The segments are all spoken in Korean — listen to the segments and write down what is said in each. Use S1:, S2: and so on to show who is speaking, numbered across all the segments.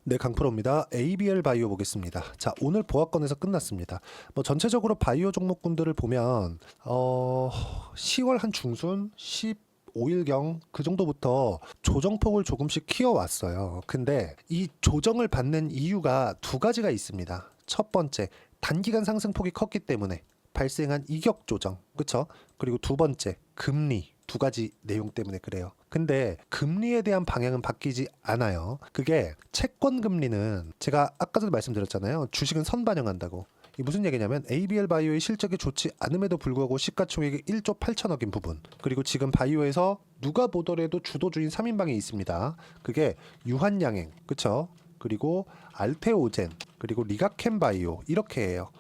S1: 네, 강프로입니다. ABL 바이오 보겠습니다. 자, 오늘 보합권에서 끝났습니다. 전체적으로 바이오 종목군들을 보면 10월 한 중순 15일경 그 정도부터 조정폭을 조금씩 키워왔어요. 근데 이 조정을 받는 이유가 두 가지가 있습니다. 첫 번째, 단기간 상승폭이 컸기 때문에 발생한 이격 조정, 그렇죠? 그리고 두 번째, 금리. 두 가지 내용 때문에 그래요. 근데 금리에 대한 방향은 바뀌지 않아요. 그게 채권 금리는 제가 아까 전에 말씀드렸잖아요. 주식은 선반영한다고. 이 무슨 얘기냐면 ABL 바이오의 실적이 좋지 않음에도 불구하고 시가총액이 1조 8천억인 부분, 그리고 지금 바이오에서 누가 보더라도 주도주인 3인방이 있습니다. 그게 유한양행, 그쵸? 그리고 알테오젠, 그리고 리가켄 바이오, 이렇게 해요.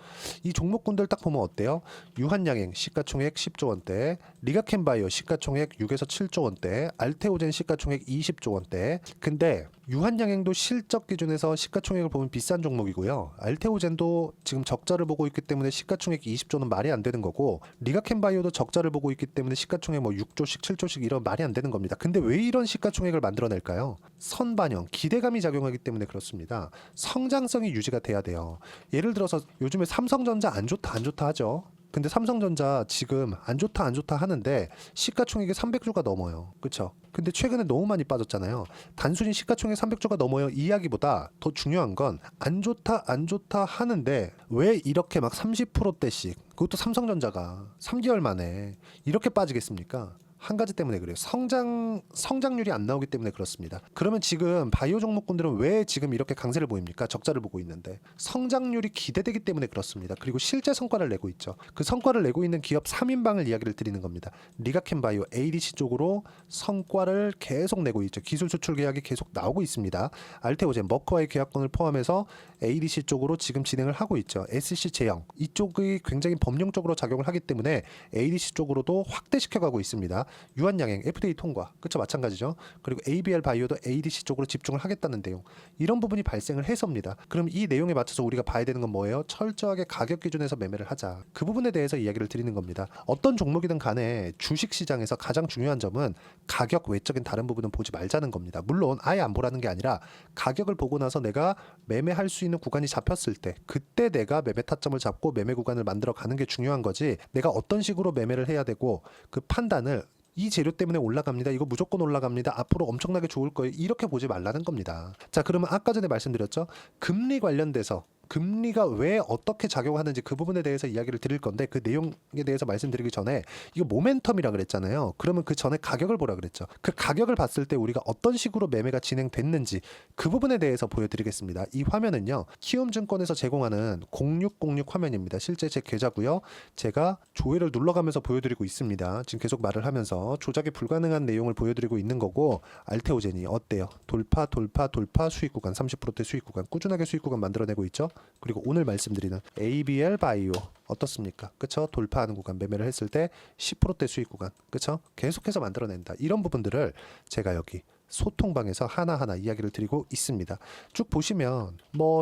S1: 이 종목군들 딱 보면 어때요? 유한양행 시가총액 10조 원대, 리가켄 바이오 시가총액 6에서 7조 원대, 알테오젠 시가총액 20조 원대. 근데 유한양행도 실적 기준에서 시가총액을 보면 비싼 종목이고요. 알테오젠도 지금 적자를 보고 있기 때문에 시가총액 20조는 말이 안 되는 거고, 리가켄 바이오도 적자를 보고 있기 때문에 시가총액 6조씩 7조씩 이런 말이 안 되는 겁니다. 근데 왜 이런 시가총액을 만들어낼까요? 선반영, 기대감이 작용하기 때문에 그렇습니다. 성장성이 유지가 돼야 돼요. 예를 들어서 요즘에 삼성전자 안 좋다 하죠. 근데 삼성전자 지금 안 좋다 하는데 시가총액이 300조가 넘어요. 그렇죠? 근데 최근에 너무 많이 빠졌잖아요. 단순히 시가총액 300조가 넘어요 이야기보다 더 중요한 건 안 좋다 하는데 왜 이렇게 막 30%대씩, 그것도 삼성전자가 3개월 만에 이렇게 빠지겠습니까? 한 가지 때문에 그래요. 성장률이 안 나오기 때문에 그렇습니다. 그러면 지금 바이오 종목군들은 왜 지금 이렇게 강세를 보입니까? 적자를 보고 있는데 성장률이 기대되기 때문에 그렇습니다. 그리고 실제 성과를 내고 있죠. 그 성과를 내고 있는 기업 3인방을 이야기를 드리는 겁니다. 리가켄 바이오 ADC 쪽으로 성과를 계속 내고 있죠. 기술 수출 계약이 계속 나오고 있습니다. 알테오젠 머크와의 계약권을 포함해서 ADC 쪽으로 지금 진행을 하고 있죠. SC 제형 이쪽이 굉장히 법령적으로 작용을 하기 때문에 ADC 쪽으로도 확대시켜가고 있습니다. 유한양행 FDA 통과, 그쵸? 마찬가지죠. 그리고 ABL 바이오도 ADC 쪽으로 집중을 하겠다는 내용, 이런 부분이 발생을 해서입니다. 그럼 이 내용에 맞춰서 우리가 봐야 되는 건 뭐예요? 철저하게 가격 기준에서 매매를 하자. 그 부분에 대해서 이야기를 드리는 겁니다. 어떤 종목이든 간에 주식시장에서 가장 중요한 점은 가격 외적인 다른 부분은 보지 말자는 겁니다. 물론 아예 안 보라는 게 아니라 가격을 보고 나서 내가 매매할 수 있는 구간이 잡혔을 때 그때 내가 매매 타점을 잡고 매매 구간을 만들어 가는 게 중요한 거지, 내가 어떤 식으로 매매를 해야 되고 그 판단을 이 재료 때문에 올라갑니다, 이거 무조건 올라갑니다, 앞으로 엄청나게 좋을 거예요, 이렇게 보지 말라는 겁니다. 자, 그러면 아까 전에 말씀드렸죠. 금리 관련돼서 금리가 왜 어떻게 작용하는지 그 부분에 대해서 이야기를 드릴 건데, 그 내용에 대해서 말씀드리기 전에 이거 모멘텀이라 그랬잖아요. 그러면 그 전에 가격을 보라 그랬죠. 그 가격을 봤을 때 우리가 어떤 식으로 매매가 진행됐는지 그 부분에 대해서 보여드리겠습니다. 이 화면은요, 키움증권에서 제공하는 0606 화면입니다. 실제 제 계좌고요. 제가 조회를 눌러가면서 보여드리고 있습니다. 지금 계속 말을 하면서 조작이 불가능한 내용을 보여드리고 있는 거고, 알테오젠이 어때요? 돌파 수익 구간, 30%대 수익 구간, 꾸준하게 수익 구간 만들어내고 있죠. 그리고 오늘 말씀드리는 ABL 바이오 어떻습니까? 그쵸? 돌파하는 구간, 매매를 했을 때 10%대 수익 구간, 그쵸? 계속해서 만들어낸다. 이런 부분들을 제가 여기 소통방에서 하나하나 이야기를 드리고 있습니다. 쭉 보시면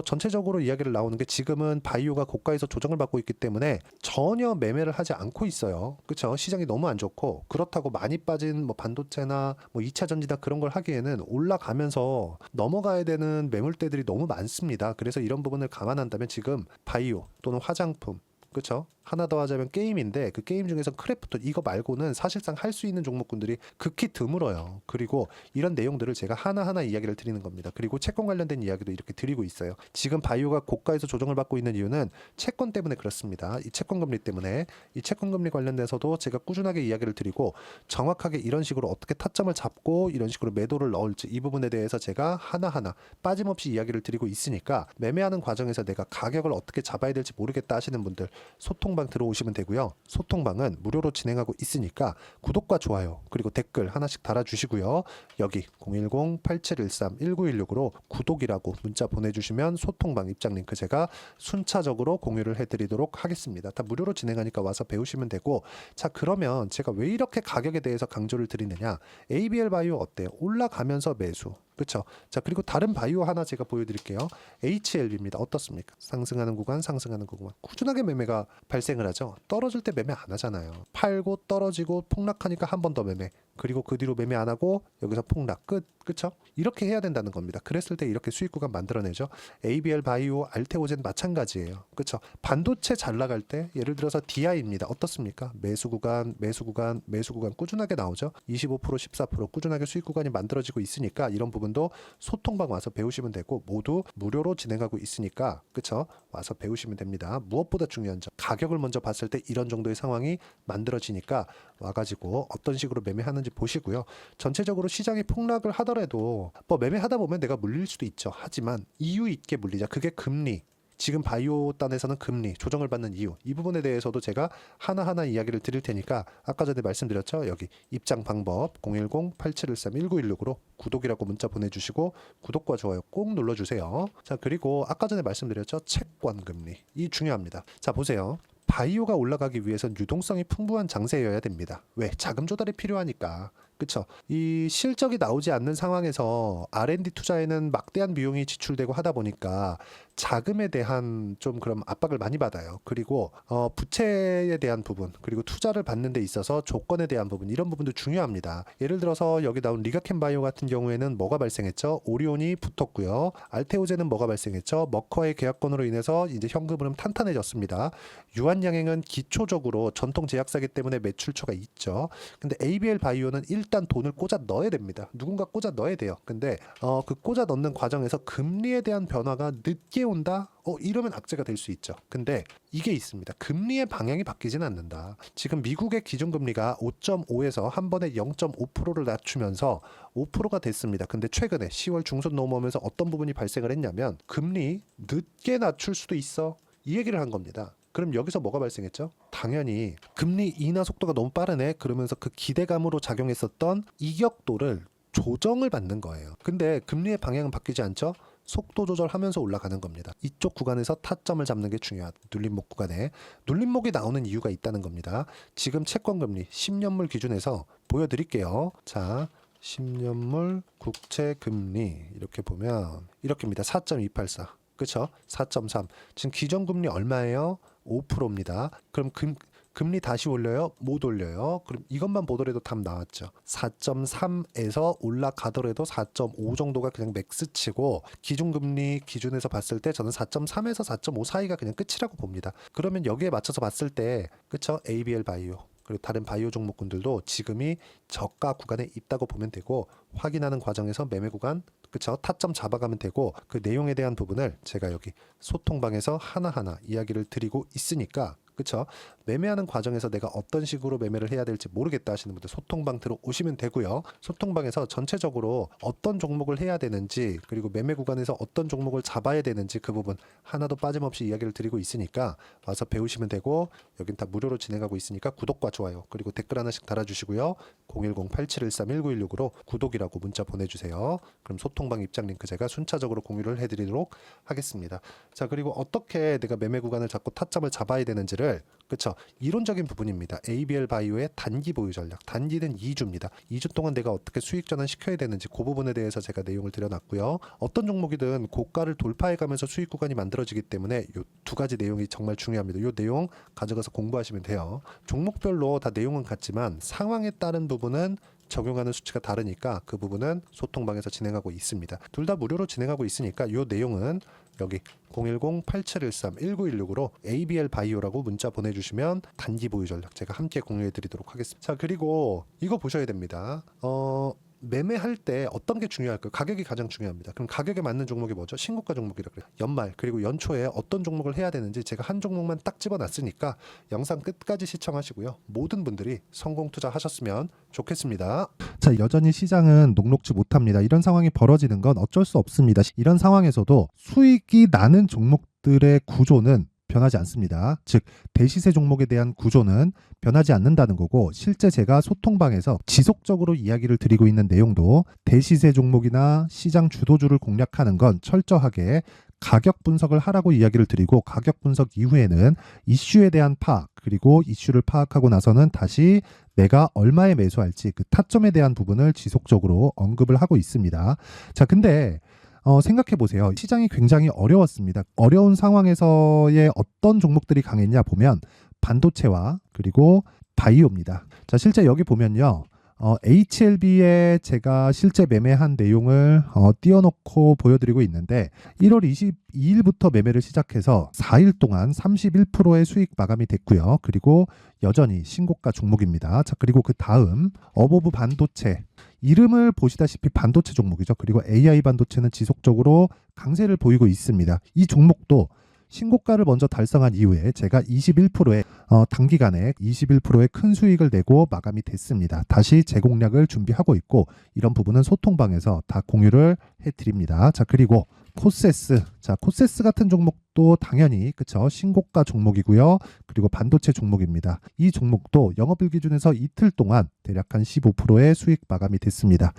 S1: 전체적으로 이야기를 나오는 게, 지금은 바이오가 고가에서 조정을 받고 있기 때문에 전혀 매매를 하지 않고 있어요. 그렇죠? 시장이 너무 안 좋고, 그렇다고 많이 빠진 반도체나 2차 전지나 그런 걸 하기에는 올라가면서 넘어가야 되는 매물대들이 너무 많습니다. 그래서 이런 부분을 감안한다면 지금 바이오 또는 화장품, 그렇죠? 하나 더 하자면 게임인데, 그 게임 중에서 크래프톤 이거 말고는 사실상 할 수 있는 종목군들이 극히 드물어요. 그리고 이런 내용들을 제가 하나하나 이야기를 드리는 겁니다. 그리고 채권 관련된 이야기도 이렇게 드리고 있어요. 지금 바이오가 고가에서 조정을 받고 있는 이유는 채권 때문에 그렇습니다. 이 채권 금리 때문에, 이 채권 금리 관련돼서도 제가 꾸준하게 이야기를 드리고, 정확하게 이런 식으로 어떻게 타점을 잡고 이런 식으로 매도를 넣을지, 이 부분에 대해서 제가 하나하나 빠짐없이 이야기를 드리고 있으니까, 매매하는 과정에서 내가 가격을 어떻게 잡아야 될지 모르겠다 하시는 분들 소통방 들어오시면 되고요. 소통방은 무료로 진행하고 있으니까 구독과 좋아요 그리고 댓글 하나씩 달아주시고요. 여기 010-8713-1916으로 구독이라고 문자 보내주시면 소통방 입장 링크 제가 순차적으로 공유를 해드리도록 하겠습니다. 다 무료로 진행하니까 와서 배우시면 되고, 자, 그러면 제가 왜 이렇게 가격에 대해서 강조를 드리느냐, ABL 바이오 어때요? 올라가면서 매수, 그렇죠? 자, 그리고 다른 바이오 하나 제가 보여드릴게요. HLB입니다. 어떻습니까? 상승하는 구간, 꾸준하게 매매가 발생을 하죠. 떨어질 때 매매 안 하잖아요. 팔고 떨어지고 폭락하니까 한 번 더 매매, 그리고 그 뒤로 매매 안 하고 여기서 폭락 끝. 그쵸? 이렇게 해야 된다는 겁니다. 그랬을 때 이렇게 수익 구간 만들어내죠. ABL 바이오, 알테오젠 마찬가지예요. 그쵸? 반도체 잘 나갈 때 예를 들어서 DI입니다. 어떻습니까? 매수 구간, 매수 구간, 매수 구간 꾸준하게 나오죠. 25%, 14% 꾸준하게 수익 구간이 만들어지고 있으니까 이런 부분도 소통방 와서 배우시면 되고 모두 무료로 진행하고 있으니까 그쵸? 와서 배우시면 됩니다. 무엇보다 중요한 점, 가격을 먼저 봤을 때 이런 정도의 상황이 만들어지니까 와가지고 어떤 식으로 매매하는지 보시고요. 전체적으로 시장이 폭락을 하더라도 뭐 매매하다 보면 내가 물릴 수도 있죠. 하지만 이유 있게 물리자. 그게 금리. 지금 바이오 단에서는 금리 조정을 받는 이유, 이 부분에 대해서도 제가 하나하나 이야기를 드릴 테니까 아까 전에 말씀드렸죠. 여기 입장 방법 010-8713-1916으로 구독이라고 문자 보내주시고 구독과 좋아요 꼭 눌러주세요. 자, 그리고 아까 전에 말씀드렸죠. 채권 금리, 이 중요합니다. 자, 보세요. 바이오가 올라가기 위해선 유동성이 풍부한 장세여야 됩니다. 왜? 자금 조달이 필요하니까. 그쵸? 이 실적이 나오지 않는 상황에서 R&D 투자에는 막대한 비용이 지출되고 하다 보니까 자금에 대한 좀 그런 압박을 많이 받아요. 그리고 부채에 대한 부분, 그리고 투자를 받는 데 있어서 조건에 대한 부분, 이런 부분도 중요합니다. 예를 들어서 여기 나온 리가켄 바이오 같은 경우에는 뭐가 발생했죠? 오리온이 붙었고요. 알테오젠은 뭐가 발생했죠? 머커의 계약권으로 인해서 이제 현금 흐름 탄탄해졌습니다. 유한양행은 기초적으로 전통 제약사기 때문에 매출처가 있죠. 근데 ABL 바이오는 일단 돈을 꽂아 넣어야 됩니다. 누군가 꽂아 넣어야 돼요. 근데 그 꽂아 넣는 과정에서 금리에 대한 변화가 늦게 온다? 이러면 악재가 될 수 있죠. 근데 이게 있습니다. 금리의 방향이 바뀌지는 않는다. 지금 미국의 기준금리가 5.5에서 한 번에 0.5%를 낮추면서 5%가 됐습니다. 근데 최근에 10월 중순 넘어오면서 어떤 부분이 발생을 했냐면 금리 늦게 낮출 수도 있어. 이 얘기를 한 겁니다. 그럼 여기서 뭐가 발생했죠? 당연히 금리 인하 속도가 너무 빠르네. 그러면서 그 기대감으로 작용했었던 이격도를 조정을 받는 거예요. 근데 금리의 방향은 바뀌지 않죠? 속도 조절하면서 올라가는 겁니다. 이쪽 구간에서 타점을 잡는 게 중요하다. 눌림목 구간에. 눌림목이 나오는 이유가 있다는 겁니다. 지금 채권금리 10년물 기준에서 보여드릴게요. 자, 10년물 국채금리 이렇게 보면 이렇게입니다. 4.284. 그쵸? 4.3. 지금 기존금리 얼마예요? 5%입니다. 그럼 금리 다시 올려요? 못 올려요. 그럼 이것만 보더라도 답 나왔죠. 4.3에서 올라가더라도 4.5 정도가 그냥 맥스치고 기준금리 기준에서 봤을 때 저는 4.3에서 4.5 사이가 그냥 끝이라고 봅니다. 그러면 여기에 맞춰서 봤을 때 그쵸? ABL 바이오 그리고 다른 바이오 종목군들도 지금이 저가 구간에 있다고 보면 되고 확인하는 과정에서 매매 구간 그쵸? 타점 잡아가면 되고 그 내용에 대한 부분을 제가 여기 소통방에서 하나하나 이야기를 드리고 있으니까 그쵸? 매매하는 과정에서 내가 어떤 식으로 매매를 해야 될지 모르겠다 하시는 분들 소통방 들어오시면 되고요. 소통방에서 전체적으로 어떤 종목을 해야 되는지 그리고 매매 구간에서 어떤 종목을 잡아야 되는지 그 부분 하나도 빠짐없이 이야기를 드리고 있으니까 와서 배우시면 되고 여긴 다 무료로 진행하고 있으니까 구독과 좋아요 그리고 댓글 하나씩 달아주시고요. 010-8713-1916으로 구독이라고 문자 보내주세요. 그럼 소통방 입장 링크 제가 순차적으로 공유를 해드리도록 하겠습니다. 자, 그리고 어떻게 내가 매매 구간을 잡고 타점을 잡아야 되는지를 그쵸? 이론적인 부분입니다. ABL 바이오의 단기 보유 전략. 단기는 2주입니다. 2주 동안 내가 어떻게 수익 전환 시켜야 되는지 그 부분에 대해서 제가 내용을 드려놨고요. 어떤 종목이든 고가를 돌파해가면서 수익 구간이 만들어지기 때문에 이 두 가지 내용이 정말 중요합니다. 이 내용 가져가서 공부하시면 돼요. 종목별로 다 내용은 같지만 상황에 따른 부분은 적용하는 수치가 다르니까 그 부분은 소통방에서 진행하고 있습니다. 둘 다 무료로 진행하고 있으니까 이 내용은 여기 010-8713-1916으로 ABL 바이오라고 문자 보내주시면 단기 보유 전략 제가 함께 공유해 드리도록 하겠습니다. 자, 그리고 이거 보셔야 됩니다. 매매할 때 어떤 게 중요할까요? 가격이 가장 중요합니다. 그럼 가격에 맞는 종목이 뭐죠? 신고가 종목이라 그래요. 연말 그리고 연초에 어떤 종목을 해야 되는지 제가 한 종목만 딱 집어놨으니까 영상 끝까지 시청하시고요. 모든 분들이 성공 투자하셨으면 좋겠습니다. 자, 여전히 시장은 녹록지 못합니다. 이런 상황이 벌어지는 건 어쩔 수 없습니다. 이런 상황에서도 수익이 나는 종목들의 구조는 변하지 않습니다. 즉 대시세 종목에 대한 구조는 변하지 않는다는 거고 실제 제가 소통방에서 지속적으로 이야기를 드리고 있는 내용도 대시세 종목이나 시장 주도주를 공략하는 건 철저하게 가격 분석을 하라고 이야기를 드리고 가격 분석 이후에는 이슈에 대한 파악 그리고 이슈를 파악하고 나서는 다시 내가 얼마에 매수할지 그 타점에 대한 부분을 지속적으로 언급을 하고 있습니다. 자, 근데 생각해 보세요. 시장이 굉장히 어려웠습니다. 어려운 상황에서의 어떤 종목들이 강했냐 보면 반도체와 그리고 바이오입니다. 자, 실제 여기 보면요. HLB에 제가 실제 매매한 내용을 띄워놓고 보여드리고 있는데 1월 22일부터 매매를 시작해서 4일 동안 31%의 수익 마감이 됐고요. 그리고 여전히 신고가 종목입니다. 자, 그리고 그 다음 어보브 반도체, 이름을 보시다시피 반도체 종목이죠. 그리고 AI 반도체는 지속적으로 강세를 보이고 있습니다. 이 종목도 신고가를 먼저 달성한 이후에 제가 21%의 단기간에 21%의 큰 수익을 내고 마감이 됐습니다. 다시 재공략을 준비하고 있고 이런 부분은 소통방에서 다 공유를 해드립니다. 자, 그리고 코세스, 자, 코세스 같은 종목도 당연히 그쵸, 신고가 종목이고요. 그리고 반도체 종목입니다. 이 종목도 영업일 기준에서 이틀 동안 대략 한 15%의 수익 마감이 됐습니다.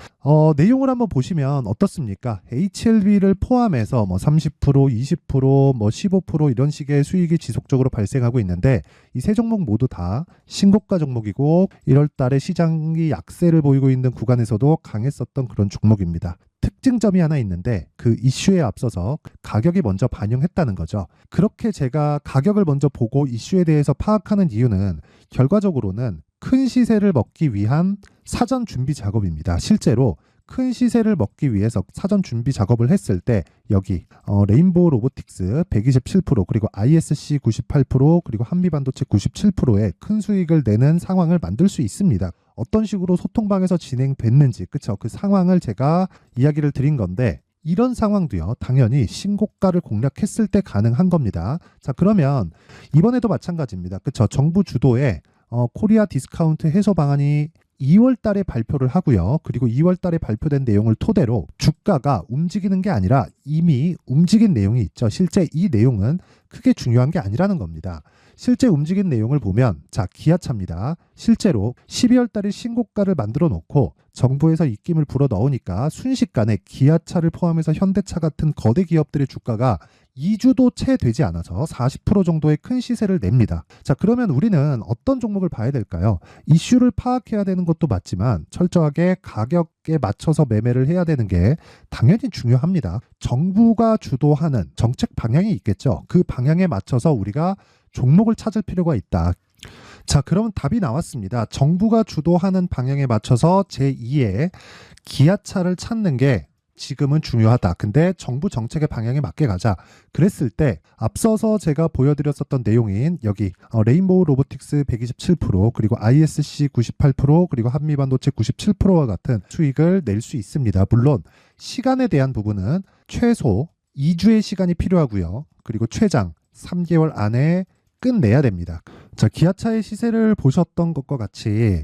S1: 내용을 한번 보시면 어떻습니까? HLB를 포함해서 뭐 30%, 20%, 뭐 15% 이런 식의 수익이 지속적으로 발생하고 있는데 이 세 종목 모두 다 신고가 종목이고 1월 달에 시장이 약세를 보이고 있는 구간에서도 강했었던 그런 종목입니다. 특징점이 하나 있는데 그 이슈에 앞서서 가격이 먼저 반영했다는 거죠. 그렇게 제가 가격을 먼저 보고 이슈에 대해서 파악하는 이유는 결과적으로는 큰 시세를 먹기 위한 사전 준비 작업입니다. 실제로 큰 시세를 먹기 위해서 사전 준비 작업을 했을 때 여기 레인보우 로보틱스 127% 그리고 ISC 98% 그리고 한미반도체 97%의 큰 수익을 내는 상황을 만들 수 있습니다. 어떤 식으로 소통방에서 진행됐는지 그쵸, 그 상황을 제가 이야기를 드린 건데 이런 상황도요 당연히 신고가를 공략했을 때 가능한 겁니다. 자, 그러면 이번에도 마찬가지입니다. 그쵸, 정부 주도의 코리아 디스카운트 해소 방안이 2월 달에 발표를 하고요. 그리고 2월 달에 발표된 내용을 토대로 주가가 움직이는 게 아니라 이미 움직인 내용이 있죠. 실제 이 내용은 크게 중요한 게 아니라는 겁니다. 실제 움직인 내용을 보면 자, 기아차입니다. 실제로 12월 달에 신고가를 만들어 놓고 정부에서 입김을 불어 넣으니까 순식간에 기아차를 포함해서 현대차 같은 거대 기업들의 주가가 2주도 채 되지 않아서 40% 정도의 큰 시세를 냅니다. 자, 그러면 우리는 어떤 종목을 봐야 될까요? 이슈를 파악해야 되는 것도 맞지만 철저하게 가격에 맞춰서 매매를 해야 되는 게 당연히 중요합니다. 정부가 주도하는 정책 방향이 있겠죠. 그 방향에 맞춰서 우리가 종목을 찾을 필요가 있다. 자, 그러면 답이 나왔습니다. 정부가 주도하는 방향에 맞춰서 제2의 기아차를 찾는 게 지금은 중요하다. 근데 정부 정책의 방향에 맞게 가자. 그랬을 때 앞서서 제가 보여드렸었던 내용인 여기 레인보우 로보틱스 127% 그리고 ISC 98% 그리고 한미반도체 97%와 같은 수익을 낼 수 있습니다. 물론 시간에 대한 부분은 최소 2주의 시간이 필요하고요. 그리고 최장 3개월 안에 끝내야 됩니다. 자, 기아차의 시세를 보셨던 것과 같이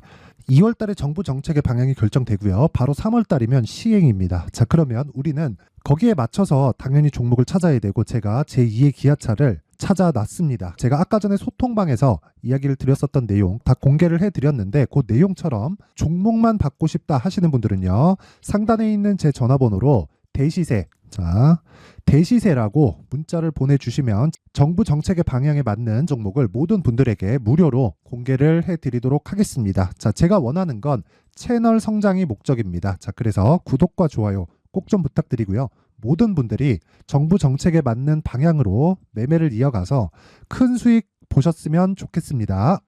S1: 2월 달에 정부 정책의 방향이 결정되고요. 바로 3월 달이면 시행입니다. 자, 그러면 우리는 거기에 맞춰서 당연히 종목을 찾아야 되고 제가 제2의 기아차를 찾아놨습니다. 제가 아까 전에 소통방에서 이야기를 드렸었던 내용 다 공개를 해드렸는데 그 내용처럼 종목만 받고 싶다 하시는 분들은요. 상단에 있는 제 전화번호로 대시세, 자, 대시세라고 문자를 보내주시면 정부 정책의 방향에 맞는 종목을 모든 분들에게 무료로 공개를 해드리도록 하겠습니다. 자, 제가 원하는 건 채널 성장이 목적입니다. 자, 그래서 구독과 좋아요 꼭 좀 부탁드리고요. 모든 분들이 정부 정책에 맞는 방향으로 매매를 이어가서 큰 수익 보셨으면 좋겠습니다.